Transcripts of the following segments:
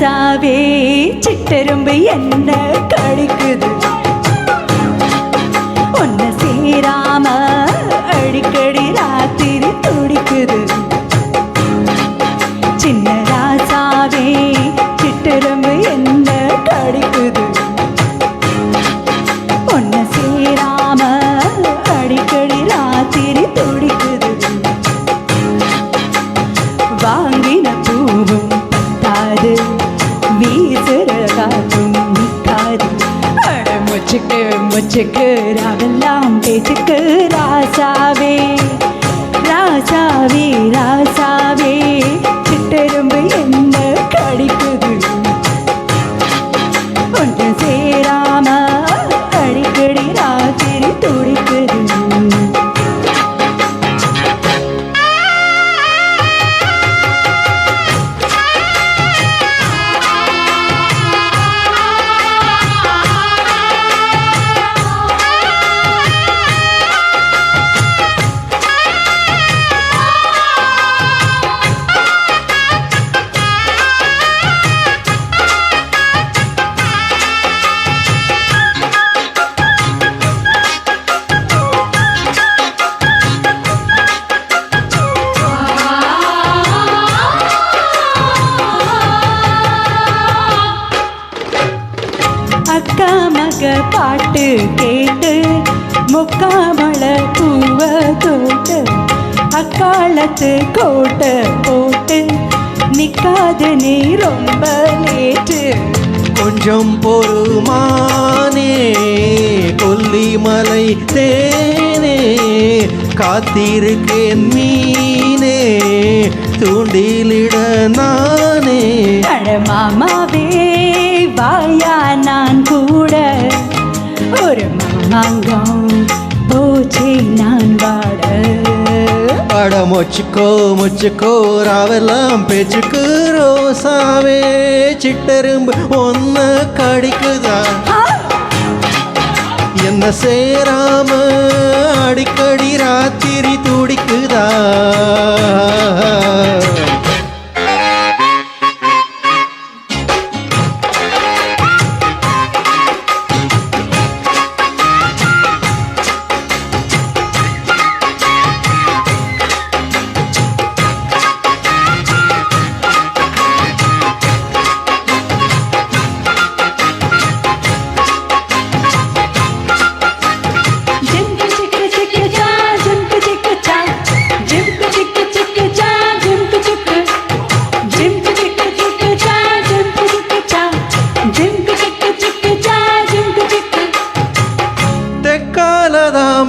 ராசாவே சிட்டெரும்பு என்ன கடிக்குது ஒன்ன சேராம அடிக்கடி ராத்திரி துடிக்குது சின்ன ராசாவே சிட்டெரும்பு என்ன கடிக்குது ஒன்ன சேராம அடிக்கடி ராத்திரி துடிக்குது வாங்கின பூவும் பத்தாது வீசுற காற்றும் நிற்காது அட முச்சுக்கு முச்சுக்கு ராவெல்லாம் பேச்சுக்கு ராசாவே ராசாவே ராசாவே சிட்டெரும்பு என்ன கடிக்குது ஒன்று சேராம அடிக்கடி ராத்திரி துடிக்குது அக்கா மக பாட்டு கேட்டு முக்காமள பூவ தோட்டு அக்காலத்து கோட்டை போட்டு நிக்காது நீ ரொம்ப லேட்டு கொஞ்சம் பொறுமானே கொல்லிமலை தேனே காத்திருக்கேன் மீனே தூண்டிலிட நானே அட மாமாவே வாயா நான் கூட ஒரு மாமாங்கம் போச்சே நான் வாட அட முச்சுக்கோ முச்சுக்கோ ராவெல்லாம் பேச்சுக்கு ரோசாவே சிட்டெரும்பு ஒன்ன கடிக்குதா என்ன சேராம அடிக்கடி ராத்திரி துடிக்குதா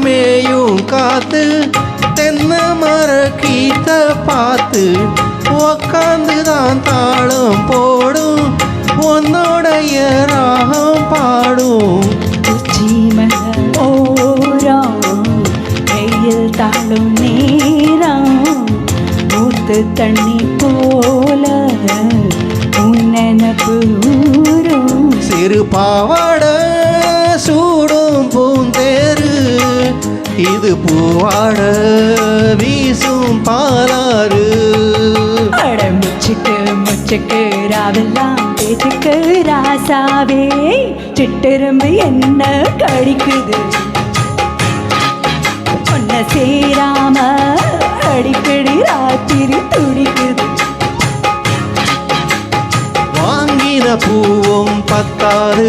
மேயும் காத்து தென்ன மர கீத்த பார்த்து உக்காந்துதான் தாளம் போடும் உன்னோடைய ராகம் பாடும் உச்சி மலை ஓரம் வெயில் தாழும் நேரம் ஊத்து தண்ணி போல உன்னெனப்பு ஊரும் சிறு பாவாட சூடும் பூந்தேரு இது பூவாட வீசும் பாலாறு அட முச்சுக்கு முச்சுக்கு ராவெல்லாம் பேச்சுக்கு ராசாவே சிட்டெரும்பு என்ன கடிக்குது ஒன்ன சேராம அடிக்கடி ராத்திரி துடிக்குது வாங்கின பூவும் பத்தாது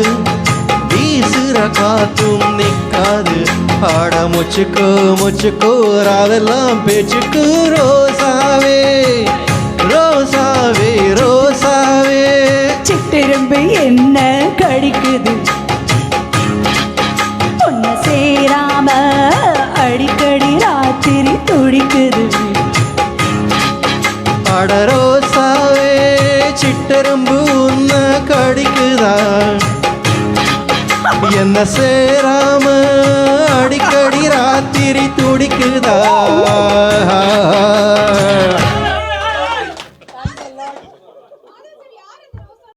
வீசுற காத்தும் நிக்காது ஆட முச்சுக்கோ முச்சுக்கோ ராவெல்லாம் பேச்சுக்கு ரோசாவே ரோசாவே ரோசாவே சிட்டெரும்பு என்ன கடிக்குது ஒன்ன சேராம அடிக்கடி ராத்திரி துடிக்குது ஆட ரோசாவே சிட்டெரும்பு உன்ன கடிக்குதா என்ன சேராம அடிக்கடி ராத்திரி துடிக்குதா